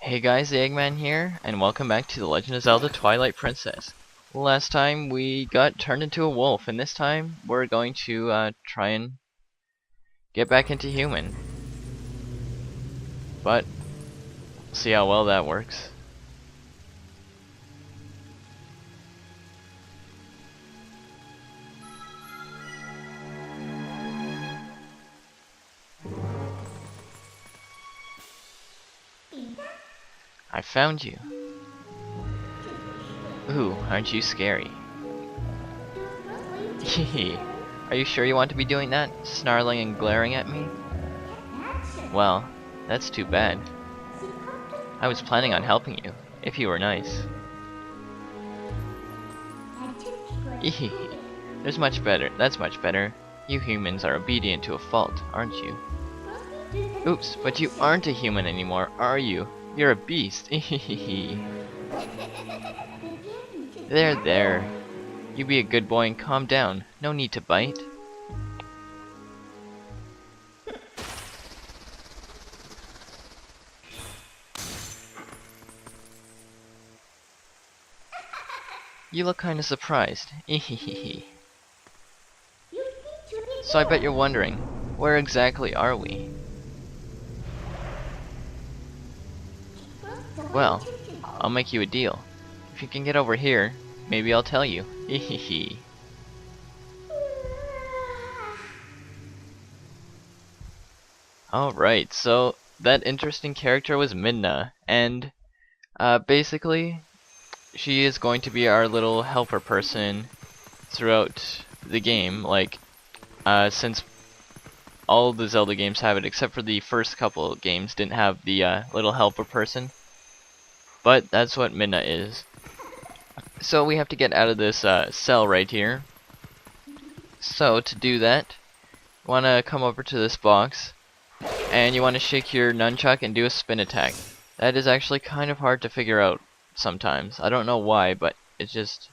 Hey guys, the Eggman here, and welcome back to The Legend of Zelda Twilight Princess. Last time we got turned into a wolf, and this time we're going to try and get back into human. But, see how well that works. I found you. Ooh, aren't you scary? Hehe. Are you sure you want to be doing that? Snarling and glaring at me? Well, that's too bad. I was planning on helping you, if you were nice. Hehe. That's much better. You humans are obedient to a fault, aren't you? Oops, but you aren't a human anymore, are you? You're a beast. There. You be a good boy and calm down. No need to bite. You look kinda surprised. So I bet you're wondering, where exactly are we? Well, I'll make you a deal. If you can get over here, maybe I'll tell you. Hehehe. Alright, so that interesting character was Midna, and basically she is going to be our little helper person throughout the game, like since all the Zelda games have it, except for the first couple games didn't have the little helper person. But that's what Midna is. So we have to get out of this cell right here. So to do that, you want to come over to this box, and you want to shake your nunchuck and do a spin attack. That is actually kind of hard to figure out sometimes. I don't know why, but it just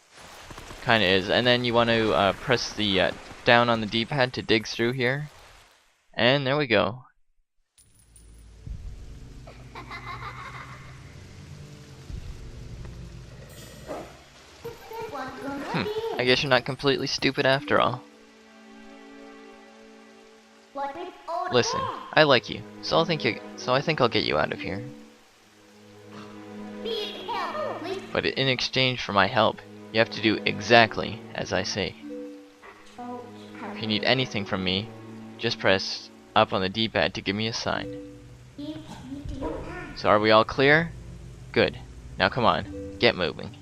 kind of is. And then you want to press the down on the D-pad to dig through here. And there we go. I guess you're not completely stupid after all. Listen, I like you, so I think I'll get you out of here. But in exchange for my help, you have to do exactly as I say. If you need anything from me, just press up on the D-pad to give me a sign. So are we all clear? Good. Now come on, get moving.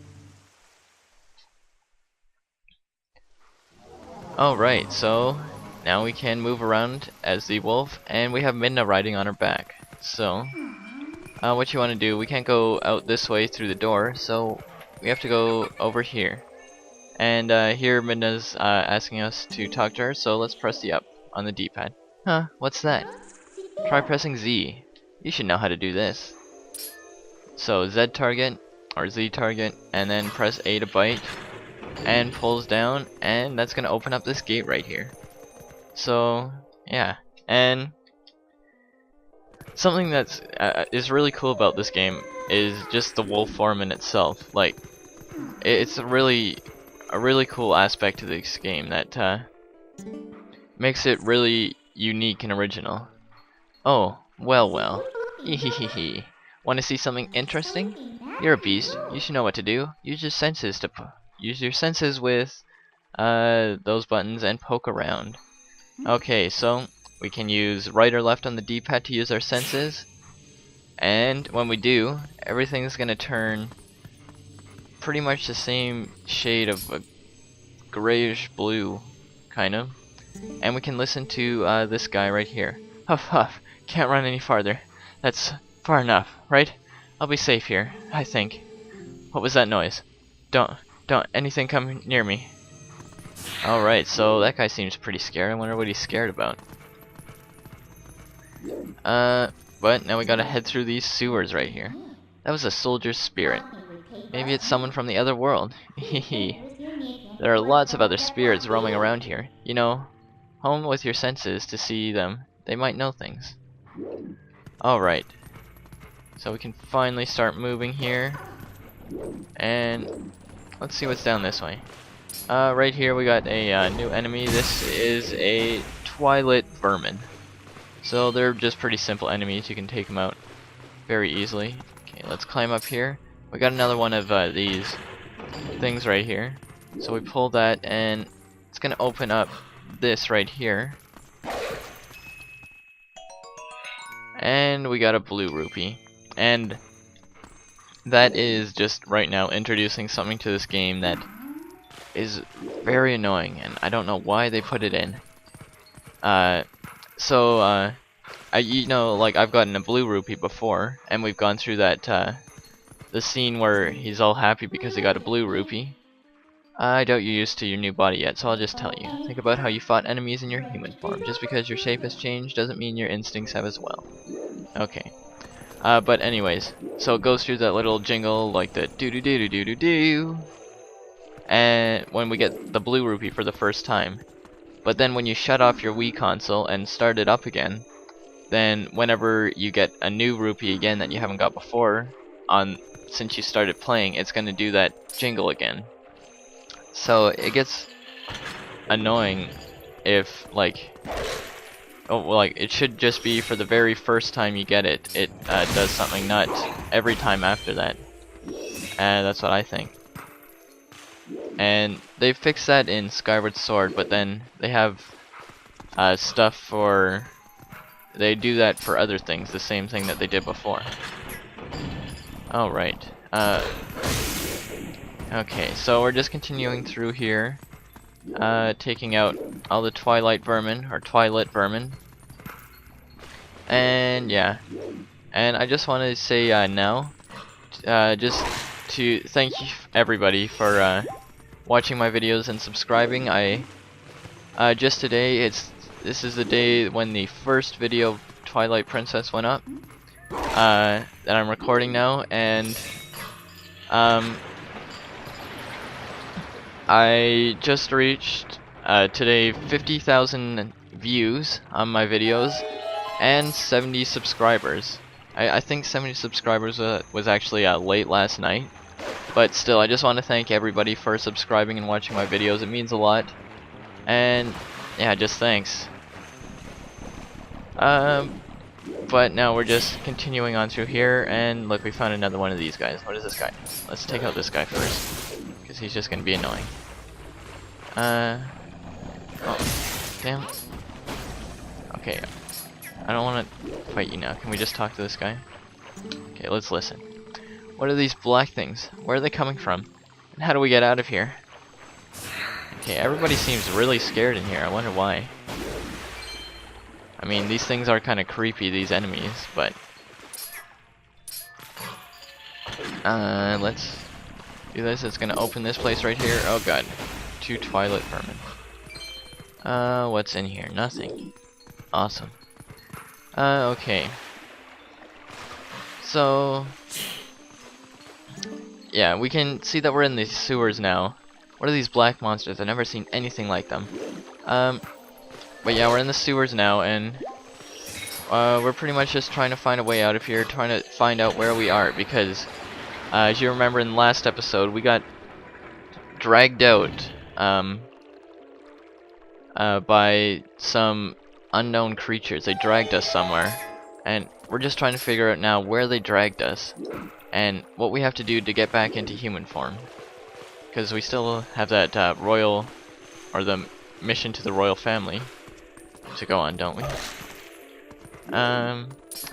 Alright, so now we can move around as the wolf, and we have Midna riding on her back. So, what you want to do, we can't go out this way through the door, so we have to go over here. And here Midna's asking us to talk to her, so let's press the up on the D-pad. Huh, what's that? Try pressing Z. You should know how to do this. So Z target, or Z target, and then press A to bite. And pulls down, and that's gonna open up this gate right here. So yeah, and something that's is really cool about this game is just the wolf form in itself. Like, it's a really cool aspect to this game that makes it really unique and original. Oh, well. Hehehe. Want to see something interesting? You're a beast. You should know what to do. Use your senses with those buttons and poke around. Okay, so we can use right or left on the D-pad to use our senses, and when we do, everything's gonna turn pretty much the same shade of a grayish blue, kind of. And we can listen to this guy right here. Huff huff, can't run any farther. That's far enough, right? I'll be safe here, I think. What was that noise? Don't anything come near me. Alright, so that guy seems pretty scared. I wonder what he's scared about. But now we gotta head through these sewers right here. That was a soldier's spirit. Maybe it's someone from the other world. Hehe. There are lots of other spirits roaming around here. You know, home with your senses to see them. They might know things. Alright. So we can finally start moving here. And let's see what's down this way. Right here we got a new enemy. This is a Twilight vermin. So they're just pretty simple enemies. You can take them out very easily. Okay, let's climb up here. We got another one of these things right here. So we pull that and it's gonna open up this right here. And we got a blue rupee. And that is just right now introducing something to this game that is very annoying, and I don't know why they put it in. You know, like I've gotten a blue rupee before, and we've gone through that the scene where he's all happy because he got a blue rupee. I doubt you're used to your new body yet, so I'll just tell you. Think about how you fought enemies in your human form. Just because your shape has changed doesn't mean your instincts have as well. Okay. But anyways, so it goes through that little jingle like the doo doo doo doo doo doo, and when we get the blue rupee for the first time. But then when you shut off your Wii console and start it up again, then whenever you get a new rupee again that you haven't got before, since you started playing, it's gonna do that jingle again. So it gets annoying if it should just be for the very first time you get it, it does something, not every time after that. That's what I think. And they fixed that in Skyward Sword, but then they have stuff for... They do that for other things, the same thing that they did before. Alright. Okay, so we're just continuing through here. Taking out all the Twilight vermin, or Twilight vermin. And yeah. And I just want to say now, just to thank you everybody for watching my videos and subscribing. Just today, this is the day when the first video of Twilight Princess went up, that I'm recording now, and I just reached today 50,000 views on my videos and 70 subscribers. I think 70 subscribers was actually late last night, but still, I just want to thank everybody for subscribing and watching my videos. It means a lot, and yeah, just thanks. But now we're just continuing on through here, and look, we found another one of these guys. What is this guy? Let's take out this guy first, because he's just gonna be annoying. Oh, damn. Okay, I don't want to fight you now. Can we just talk to this guy? Okay, let's listen. What are these black things? Where are they coming from? And how do we get out of here? Okay, everybody seems really scared in here. I wonder why. I mean, these things are kind of creepy, these enemies, but... let's do this. It's gonna open this place right here. Oh god. 2 Twilight vermin. What's in here? Nothing. Awesome. Okay. So... yeah, we can see that we're in the sewers now. What are these black monsters? I've never seen anything like them. But yeah, we're in the sewers now, and we're pretty much just trying to find a way out of here, trying to find out where we are, because as you remember in the last episode, we got dragged out by some unknown creatures. They dragged us somewhere, and we're just trying to figure out now where they dragged us and what we have to do to get back into human form, because we still have that royal, or the mission to the royal family to go on, don't we?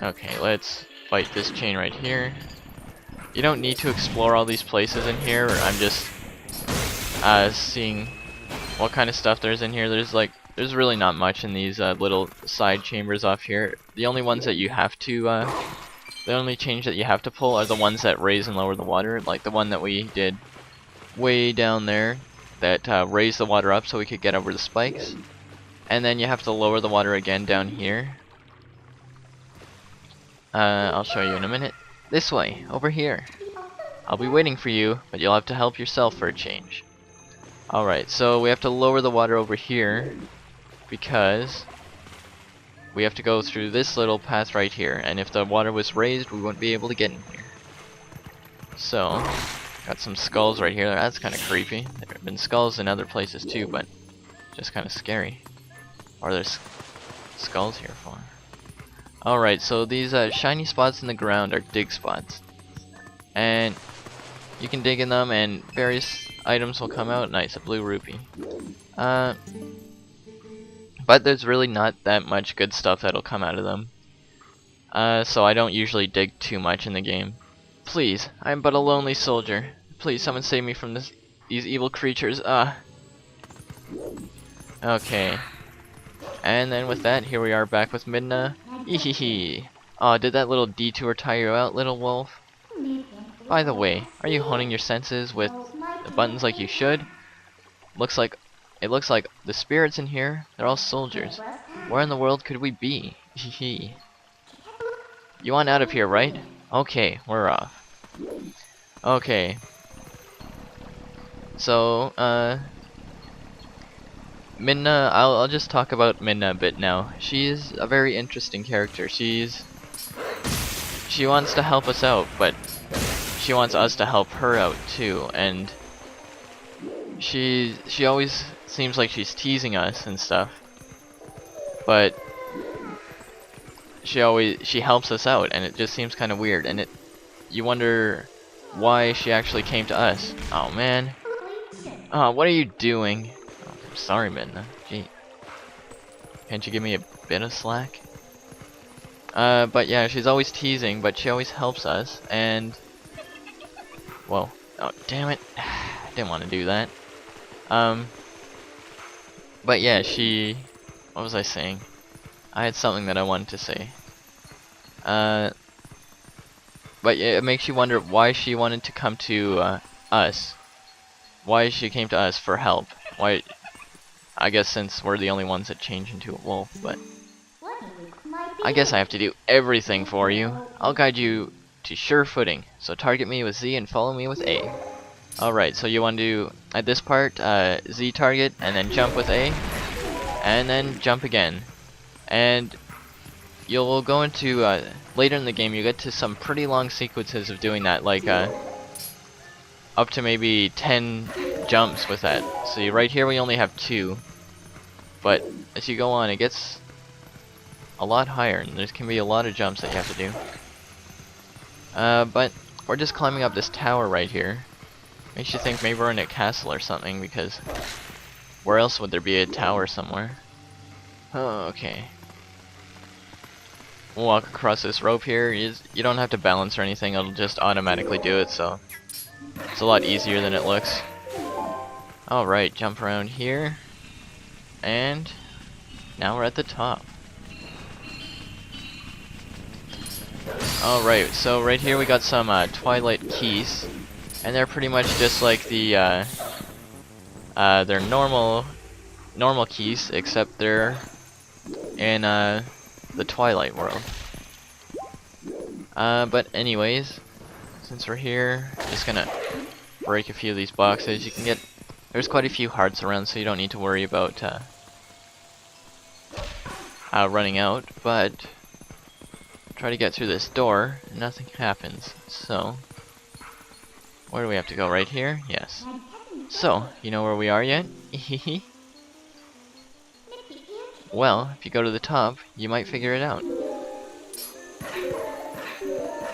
Okay, let's fight this chain right here. You don't need to explore all these places in here. I'm just seeing what kind of stuff there's in here. There's really not much in these little side chambers off here. The only ones that you have to the only change that you have to pull are the ones that raise and lower the water, like the one that we did way down there that raised the water up so we could get over the spikes. And then you have to lower the water again down here. I'll show you in a minute. This way, over here. I'll be waiting for you, but you'll have to help yourself for a change. Alright, so we have to lower the water over here because we have to go through this little path right here, and if the water was raised, we wouldn't be able to get in here. So, got some skulls right here. That's kind of creepy. There have been skulls in other places too, but just kind of scary. What are there skulls here for? Alright, so these shiny spots in the ground are dig spots. And you can dig in them and various items will come out. Nice, a blue rupee. But there's really not that much good stuff that'll come out of them. So I don't usually dig too much in the game. Please, I am but a lonely soldier. Please, someone save me from these evil creatures. Okay. And then with that, here we are back with Midna. Ehehe. Oh, did that little detour tire you out, little wolf? By the way, are you honing your senses with the buttons like you should? It looks like the spirits in here, they're all soldiers. Where in the world could we be? Hehe. You want out of here, right? Okay, we're off. Okay. So, Midna, I'll just talk about Midna a bit now. She's a very interesting character. She wants to help us out, but she wants us to help her out too, and she always seems like she's teasing us and stuff. But she helps us out, and it just seems kind of weird, and you wonder why she actually came to us. Oh man. Oh, what are you doing? Oh, I'm sorry, Midna. Gee. Can't you give me a bit of slack? But yeah, she's always teasing, but she always helps us, and whoa. Oh, damn it. I didn't want to do that. But yeah, what was I saying? I had something that I wanted to say. But yeah, it makes you wonder why she wanted to come to us. Why she came to us for help. Why? I guess since we're the only ones that change into a wolf, but I guess I have to do everything for you. I'll guide you to sure footing. So target me with Z and follow me with A. Alright, so you want to, at this part, Z target, and then jump with A, and then jump again. And you'll go into, later in the game, you get to some pretty long sequences of doing that, like, up to maybe 10 jumps with that. See, right here we only have 2, but as you go on, it gets a lot higher, and there can be a lot of jumps that you have to do. But we're just climbing up this tower right here. Makes you think maybe we're in a castle or something, because where else would there be a tower somewhere? Oh, okay. We'll walk across this rope here. You don't have to balance or anything, it'll just automatically do it, so it's a lot easier than it looks. Alright, jump around here. And now we're at the top. Alright, so right here we got some Twilight keys. And they're pretty much just like the they're normal keys, except they're in the Twilight world. But anyways, since we're here, just gonna break a few of these boxes. You can get, there's quite a few hearts around, so you don't need to worry about running out. But try to get through this door, and nothing happens. So where do we have to go? Right here? Yes. So, you know where we are yet? Well, if you go to the top, you might figure it out.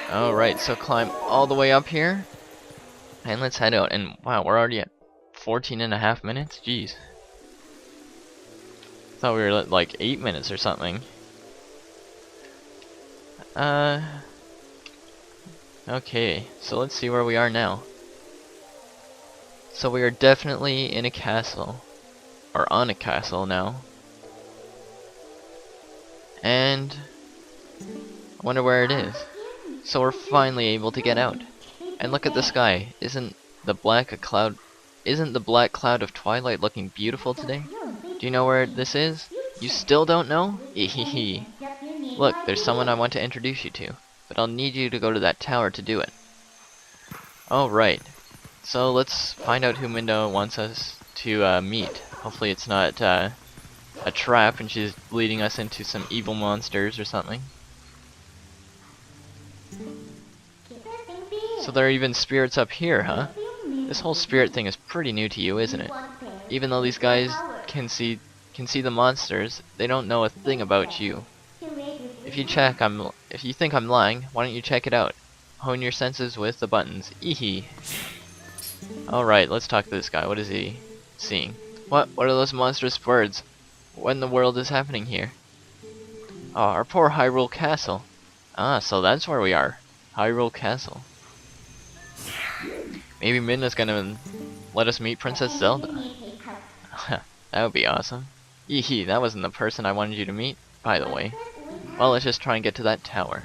Alright, so climb all the way up here. And let's head out. And wow, we're already at 14.5 minutes? Jeez. Thought we were at like 8 minutes or something. Okay, so let's see where we are now. So we are definitely in a castle. Or on a castle now. And I wonder where it is. So we're finally able to get out. And look at the sky. Isn't the black cloud of Twilight looking beautiful today? Do you know where this is? You still don't know? Ehehe. Look, there's someone I want to introduce you to. But I'll need you to go to that tower to do it. Alright. So let's find out who Mindo wants us to meet. Hopefully it's not a trap and she's leading us into some evil monsters or something. So there are even spirits up here, huh? This whole spirit thing is pretty new to you, isn't it? Even though these guys can see the monsters, they don't know a thing about you. If you think I'm lying, why don't you check it out? Hone your senses with the buttons. Eehee. Alright, let's talk to this guy. What is he seeing? What are those monstrous birds? What in the world is happening here? Oh, our poor Hyrule Castle. Ah, so that's where we are. Hyrule Castle. Maybe Midna's gonna let us meet Princess Zelda. That would be awesome. Eehee, that wasn't the person I wanted you to meet, by the way. Well, let's just try and get to that tower.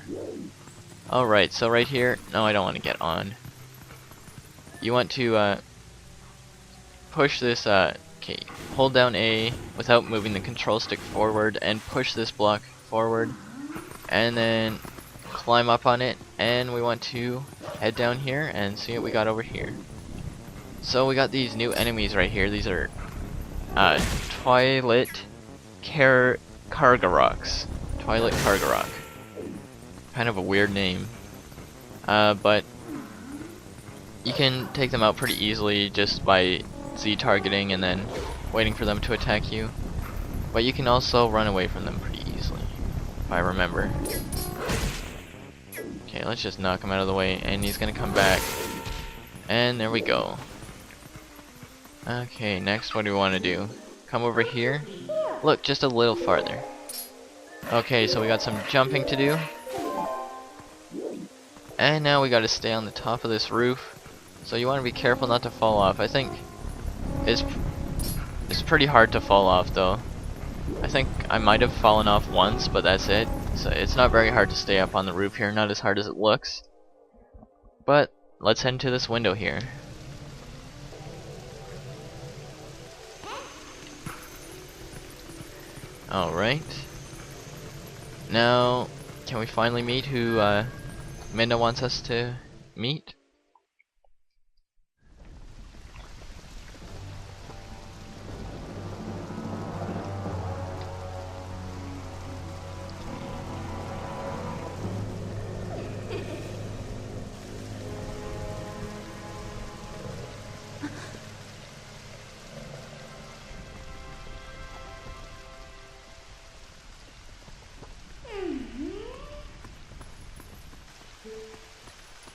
Alright, so right here... No, I don't want to get on. You want to, push this, okay, hold down A without moving the control stick forward, and push this block forward. And then climb up on it, and we want to head down here and see what we got over here. So we got these new enemies right here. These are Twilight Kargaroks. Twilight Kargarok. Kind of a weird name. But you can take them out pretty easily just by Z targeting and then waiting for them to attack you. But you can also run away from them pretty easily, if I remember. Okay, let's just knock him out of the way, and he's gonna come back. And there we go. Okay, next what do we want to do? Come over here. Look, just a little farther. Okay, so we got some jumping to do. And now we gotta stay on the top of this roof. So you want to be careful not to fall off. I think it's pretty hard to fall off though. I think I might have fallen off once, but that's it. So it's not very hard to stay up on the roof here, not as hard as it looks. But let's head into this window here. Alright. Now, can we finally meet who Midna wants us to meet?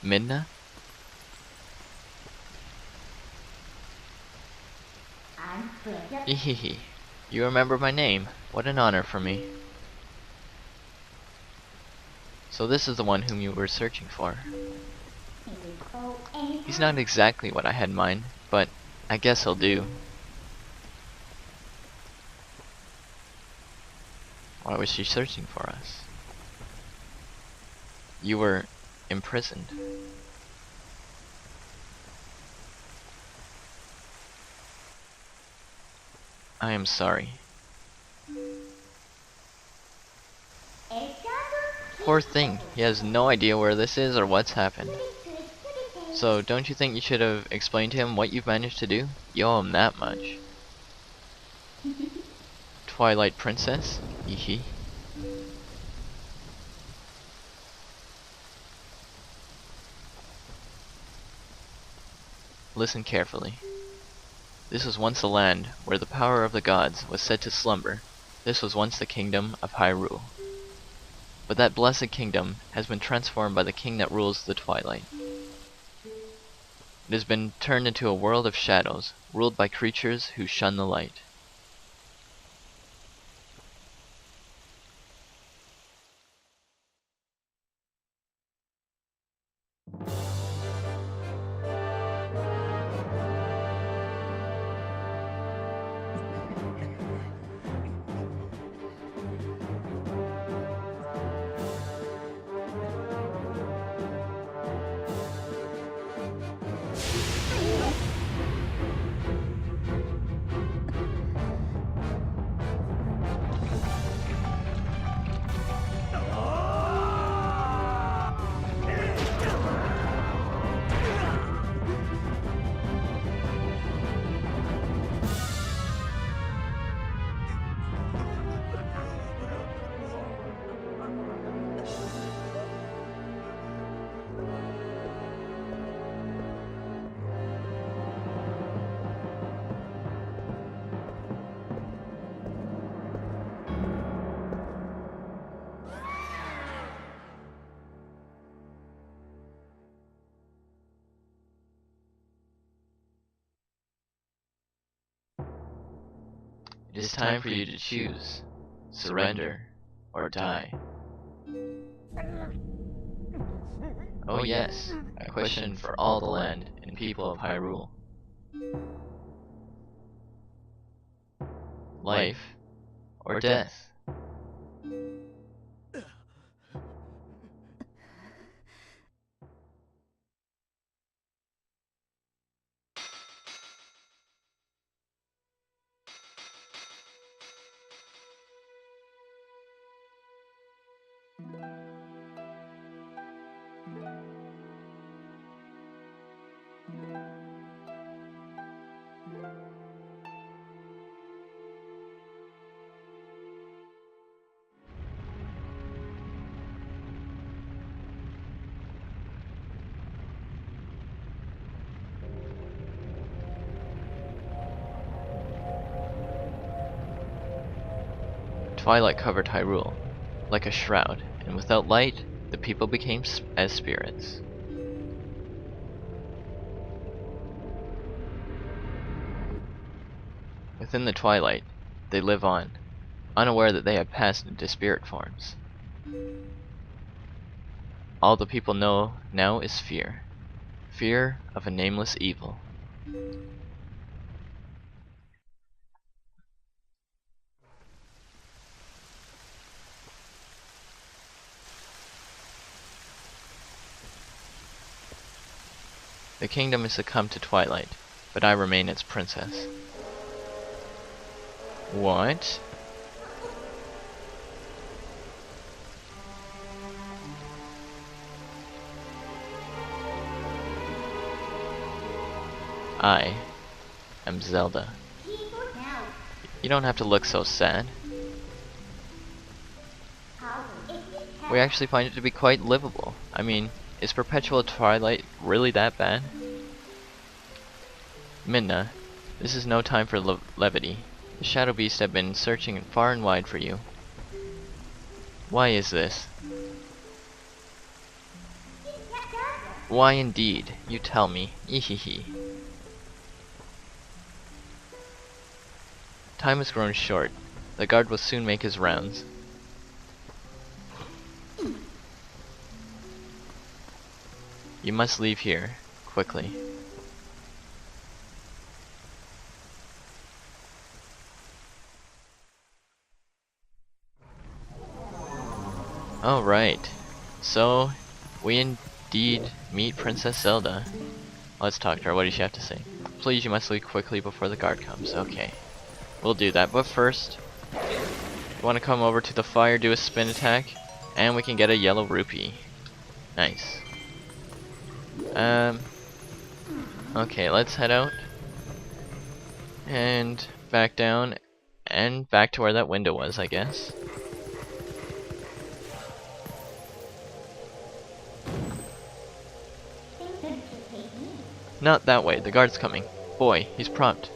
Midna? Hehehe. You remember my name. What an honor for me. So this is the one whom you were searching for. He's not exactly what I had in mind, but I guess he'll do. Why was she searching for us? You were imprisoned. I am sorry. Poor thing, he has no idea where this is or what's happened. So, don't you think you should have explained to him what you've managed to do? You owe him that much. Twilight Princess? Hehe. Listen carefully. This was once a land where the power of the gods was said to slumber. This was once the kingdom of Hyrule. But that blessed kingdom has been transformed by the king that rules the Twilight. It has been turned into a world of shadows, ruled by creatures who shun the light. It is time for you to choose. Surrender or die. Oh yes, a question for all the land and people of Hyrule. Life or death? Twilight covered Hyrule like a shroud, and without light, the people became as spirits. Within the Twilight, they live on, unaware that they have passed into spirit forms. All the people know now is fear. Fear of a nameless evil. The kingdom has succumbed to Twilight, but I remain its princess. What? I am Zelda. You don't have to look so sad. We actually find it to be quite livable. I mean, is perpetual twilight really that bad? Midna, this is no time for levity. The Shadow Beasts have been searching far and wide for you. Why is this? Why indeed? You tell me. Ehehe. Time has grown short. The guard will soon make his rounds. You must leave here, quickly. Alright, so we indeed meet Princess Zelda. Let's talk to her. What does she have to say? Please, you must leave quickly before the guard comes. Okay, we'll do that. But first, you want to come over to the fire, do a spin attack, and we can get a yellow rupee. Nice. Okay, let's head out and back down and back to where that window was, I guess. Not that way, the guard's coming. Boy, he's prompt.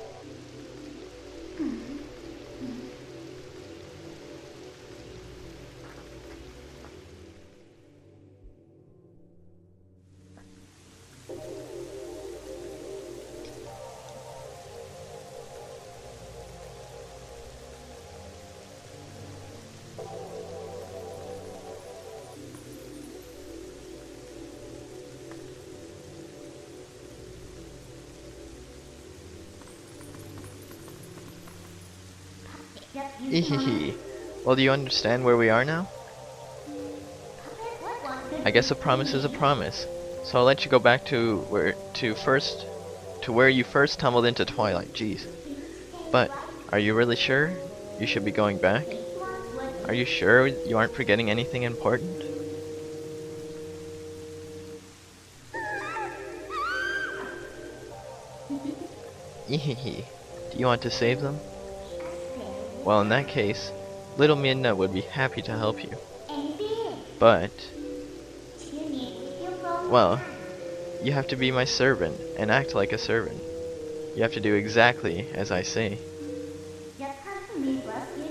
Ehehe. Well, do you understand where we are now? I guess a promise is a promise. So I'll let you go back to where you first tumbled into Twilight. Jeez. But are you really sure you should be going back? Are you sure you aren't forgetting anything important? Ehehe. Do you want to save them? Well, in that case, little Midna would be happy to help you. But, well, you have to be my servant and act like a servant. You have to do exactly as I say.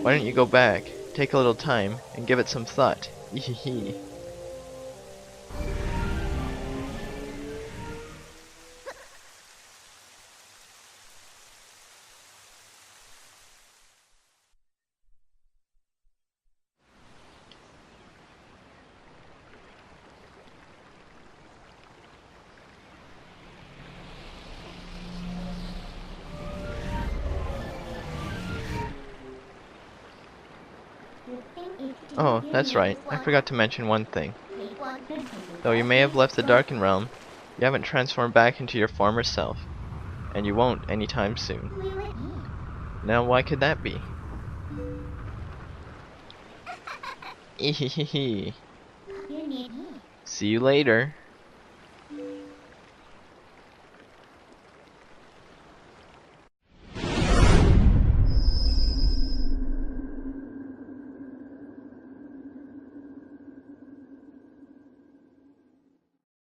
Why don't you go back, take a little time, and give it some thought? Ehehe. Oh, that's right. I forgot to mention one thing. Though you may have left the Darkened Realm, you haven't transformed back into your former self. And you won't anytime soon. Now why could that be? Ehehehe. See you later.